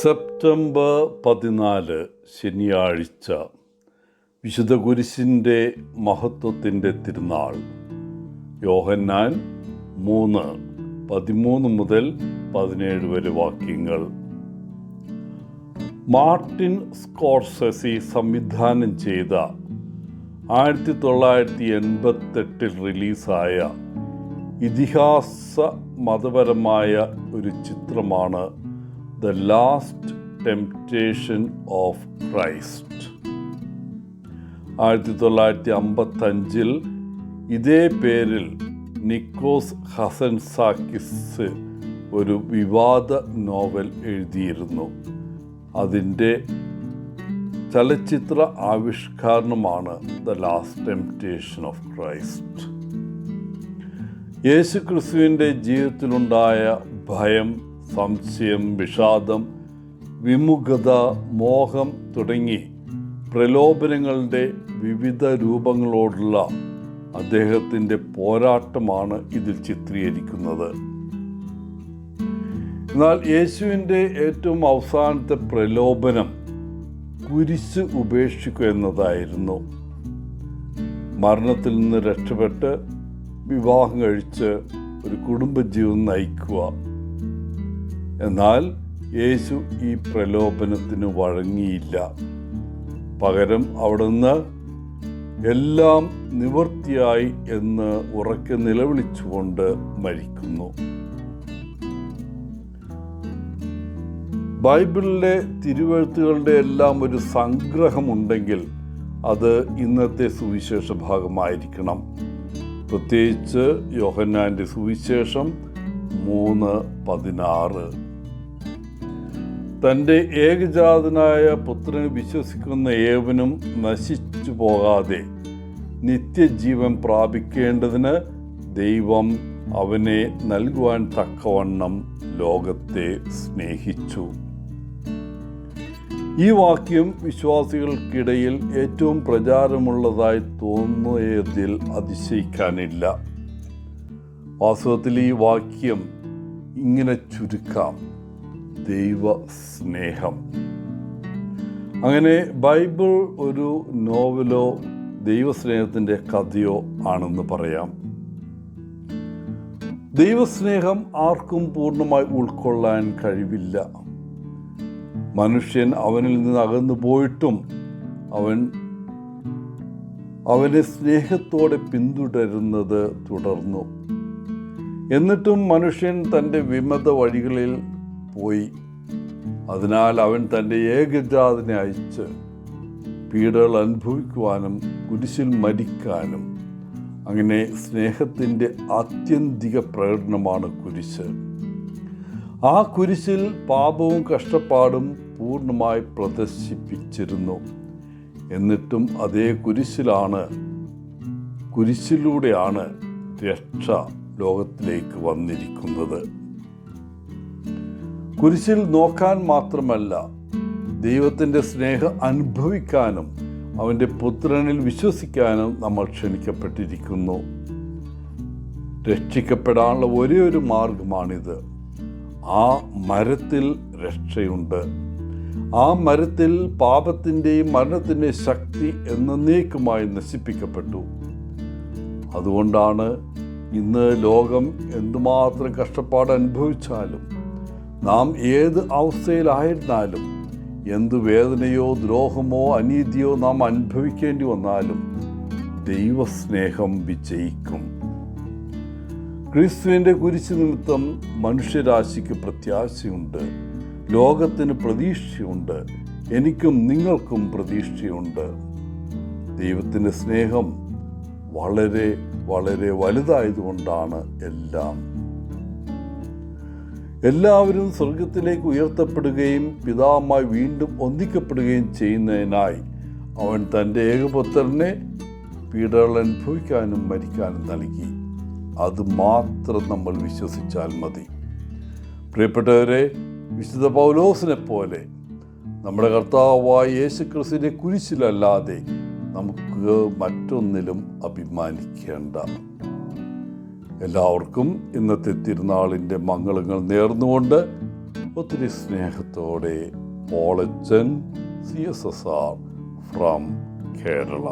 September 14 ശനിയാഴ്ച, വിശുദ്ധ കുരിശിൻ്റെ മഹത്വത്തിൻ്റെ തിരുനാൾ. യോഹന്നാൻ 3:13 മുതൽ 17 വരെ വാക്യങ്ങൾ. മാർട്ടിൻ സ്കോർസെസി സംവിധാനം ചെയ്ത 1988 റിലീസായ ഇതിഹാസ മതപരമായ ഒരു ചിത്രമാണ് the last temptation of Christ. 1955 ഇതേ പേരിൽ നിക്കോസ് ഹസൻസാക്കിസ് ഒരു വിവാദ നോവൽ എഴുതിയിരുന്നു. അതിൻ്റെ ചലച്ചിത്ര ആവിഷ്കരണമാണ് the last temptation of Christ. യേശു ക്രിസ്തുവിൻ്റെ ജീവിതത്തിലുണ്ടായ ഭയം, സംശയം, വിഷാദം, വിമുഖത, മോഹം തുടങ്ങി പ്രലോഭനങ്ങളുടെ വിവിധ രൂപങ്ങളോടുള്ള അദ്ദേഹത്തിൻ്റെ പോരാട്ടമാണ് ഇതിൽ ചിത്രീകരിക്കുന്നത്. എന്നാൽ യേശുവിൻ്റെ ഏറ്റവും അവസാനത്തെ പ്രലോഭനം കുരിശ് ഉപേക്ഷിക്കുക എന്നതായിരുന്നു. മരണത്തിൽ നിന്ന് രക്ഷപ്പെട്ട് വിവാഹം കഴിച്ച് ഒരു കുടുംബജീവിതം നയിക്കുക. എന്നാൽ യേശു ഈ പ്രലോഭനത്തിന് വഴങ്ങിയില്ല. പകരം അവിടുന്ന് എല്ലാം നിവൃത്തിയായി എന്ന് ഉറക്കെ നിലവിളിച്ചുകൊണ്ട് മരിക്കുന്നു. ബൈബിളിലെ തിരുവെഴുത്തുകളുടെ എല്ലാം ഒരു സംഗ്രഹമുണ്ടെങ്കിൽ അത് ഇന്നത്തെ സുവിശേഷ ഭാഗമായിരിക്കണം. പ്രത്യേകിച്ച് യോഹന്നാൻ്റെ സുവിശേഷം 3:16. തൻ്റെ ഏകജാതനായ പുത്രനെ വിശ്വസിക്കുന്ന ഏവനും നശിച്ചു പോകാതെ നിത്യജീവൻ പ്രാപിക്കേണ്ടതിന് ദൈവം അവനെ നൽകുവാൻ തക്കവണ്ണം ലോകത്തെ സ്നേഹിച്ചു. ഈ വാക്യം വിശ്വാസികൾക്കിടയിൽ ഏറ്റവും പ്രചാരമുള്ളതായി തോന്നുന്നതിൽ അതിശയിക്കാനില്ല. വാസ്തവത്തിൽ ഈ വാക്യം ഇങ്ങനെ ചുരുക്കാം: ദൈവ സ്നേഹം. അങ്ങനെ ബൈബിൾ ഒരു നോവലോ ദൈവസ്നേഹത്തിൻ്റെ കഥയോ ആണെന്ന് പറയാം. ദൈവസ്നേഹം ആർക്കും പൂർണ്ണമായി ഉൾക്കൊള്ളാൻ കഴിവില്ല. മനുഷ്യൻ അവനിൽ നിന്ന് അകന്നു പോയിട്ടും അവനെ സ്നേഹത്തോടെ പിന്തുടരുന്നത് തുടർന്നു. എന്നിട്ടും മനുഷ്യൻ തൻ്റെ വിമത വഴികളിൽ പോയി. അതിനാൽ അവൻ തൻ്റെ ഏകജാതനെ അയച്ച് പീഡകൾ അനുഭവിക്കുവാനും കുരിശിൽ മരിക്കാനും, അങ്ങനെ സ്നേഹത്തിൻ്റെ ആത്യന്തിക പ്രകടനമാണ് കുരിശ്. ആ കുരിശിൽ പാപവും കഷ്ടപ്പാടും പൂർണ്ണമായി പ്രദർശിപ്പിച്ചിരുന്നു. എന്നിട്ടും അതേ കുരിശിലൂടെയാണ് രക്ഷ ലോകത്തിലേക്ക് വന്നിരിക്കുന്നത്. കുരിശിൽ നോക്കാൻ മാത്രമല്ല, ദൈവത്തിൻ്റെ സ്നേഹം അനുഭവിക്കാനും അവൻ്റെ പുത്രനിൽ വിശ്വസിക്കാനും നമ്മൾ ക്ഷണിക്കപ്പെട്ടിരിക്കുന്നു. രക്ഷിക്കപ്പെടാനുള്ള ഒരേ ഒരു മാർഗമാണിത്. ആ മരത്തിൽ രക്ഷയുണ്ട്. ആ മരത്തിൽ പാപത്തിൻ്റെയും മരണത്തിൻ്റെയും ശക്തി എന്നേക്കുമായി നശിപ്പിക്കപ്പെട്ടു. അതുകൊണ്ടാണ് ഇന്ന് ലോകം എന്തുമാത്രം കഷ്ടപ്പാട് അനുഭവിച്ചാലും, നാം ഏത് അവസ്ഥയിലായിരുന്നാലും, എന്തു വേദനയോ ദ്രോഹമോ അനീതിയോ നാം അനുഭവിക്കേണ്ടി വന്നാലും ദൈവസ്നേഹം വിജയിക്കും. ക്രിസ്തുവിൻ്റെ കുരിശ് നിമിത്തം മനുഷ്യരാശിക്ക് പ്രത്യാശയുണ്ട്. ലോകത്തിന് പ്രതീക്ഷയുണ്ട്. എനിക്കും നിങ്ങൾക്കും പ്രതീക്ഷയുണ്ട്. ദൈവത്തിൻ്റെ സ്നേഹം വളരെ വളരെ വലുതായതുകൊണ്ടാണ് എല്ലാവരും സ്വർഗത്തിലേക്ക് ഉയർത്തപ്പെടുകയും പിതാവുമായി വീണ്ടും ഒന്നിക്കപ്പെടുകയും ചെയ്യുന്നതിനായി അവൻ തൻ്റെ ഏകപുത്രനെ പീഡകൾ അനുഭവിക്കാനും മരിക്കാനും നൽകി. അത് മാത്രം നമ്മൾ വിശ്വസിച്ചാൽ മതി. പ്രിയപ്പെട്ടവരെ, വിശുദ്ധ പൗലോസിനെ പോലെ നമ്മുടെ കർത്താവായ യേശുക്രിസ്തുവിൻ്റെ കുരിശിലല്ലാതെ നമുക്ക് മറ്റൊന്നിലും അഭിമാനിക്കേണ്ട. എല്ലാവർക്കും ഇന്നത്തെ തിരുനാളിൻ്റെ മംഗളങ്ങൾ നേർന്നുകൊണ്ട് ഒത്തിരി സ്നേഹത്തോടെ പോളച്ചൻ CSSR ഫ്രം കേരള.